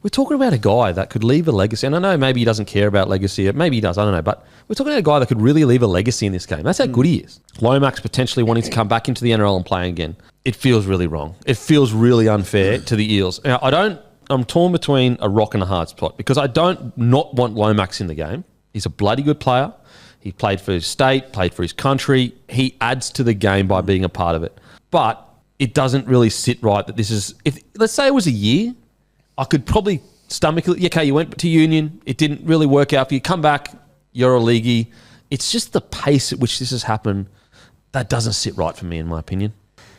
we're talking about a guy that could leave a legacy. And I know maybe he doesn't care about legacy. Maybe he does. I don't know. But we're talking about a guy that could really leave a legacy in this game. That's how good he is. Lomax potentially wanting to come back into the NRL and play again. It feels really wrong. It feels really unfair to the Eels. Now, I'm torn between a rock and a hard spot because I don't not want Lomax in the game. He's a bloody good player. He played for his state, played for his country. He adds to the game by being a part of it. But it doesn't really sit right that this is... let's say it was a year, I could probably stomach it. Okay, you went to Union. It didn't really work out for you. Come back. You're a leaguey. It's just the pace at which this has happened that doesn't sit right for me, in my opinion.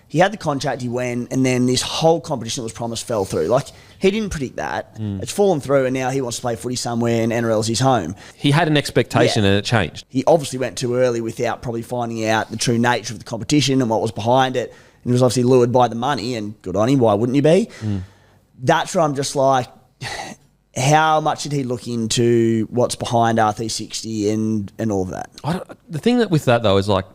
He had the contract, he went, and then this whole competition that was promised fell through. Like, he didn't predict that. It's fallen through, and now he wants to play footy somewhere, and NRL's his home. He had an expectation, and it changed. He obviously went too early without probably finding out the true nature of the competition and what was behind it. And he was obviously lured by the money, and good on him, why wouldn't you be? That's where I'm just like, how much did he look into what's behind R360 and all of that? The thing with that, though, is like,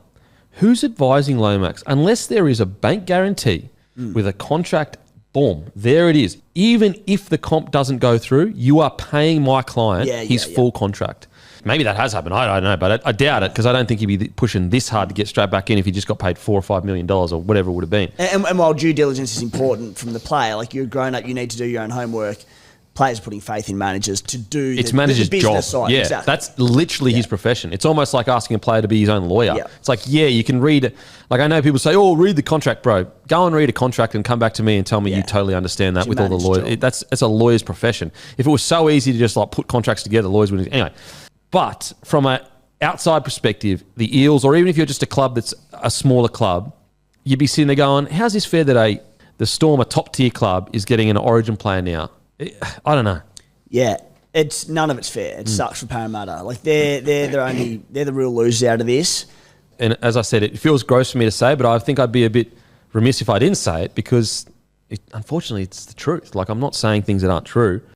who's advising Lomax? Unless there is a bank guarantee with a contract, boom, there it is. Even if the comp doesn't go through, you are paying my client his full contract. Maybe that has happened. I don't know, but I doubt it because I don't think he'd be pushing this hard to get straight back in if he just got paid $4 or $5 million or whatever it would have been. And while due diligence is important from the player, like you're grown up, you need to do your own homework. Players are putting faith in managers to do it's managers' the job. Side. Yeah, exactly. That's literally his profession. It's almost like asking a player to be his own lawyer. Yeah. It's like, yeah, you can read it. Like I know people say, oh, read the contract, bro. Go and read a contract and come back to me and tell me you totally understand that with all the lawyers. It's a lawyer's profession. If it was so easy to just like put contracts together, lawyers wouldn't. Anyway, but from an outside perspective, the Eels, or even if you're just a club that's a smaller club, you'd be sitting there going, how's this fair that the Storm, a top-tier club, is getting an Origin player now? I don't know. Yeah, none of it's fair. It sucks for Parramatta. Like they're the real losers out of this. And as I said, it feels gross for me to say, but I think I'd be a bit remiss if I didn't say it because unfortunately it's the truth. Like I'm not saying things that aren't true.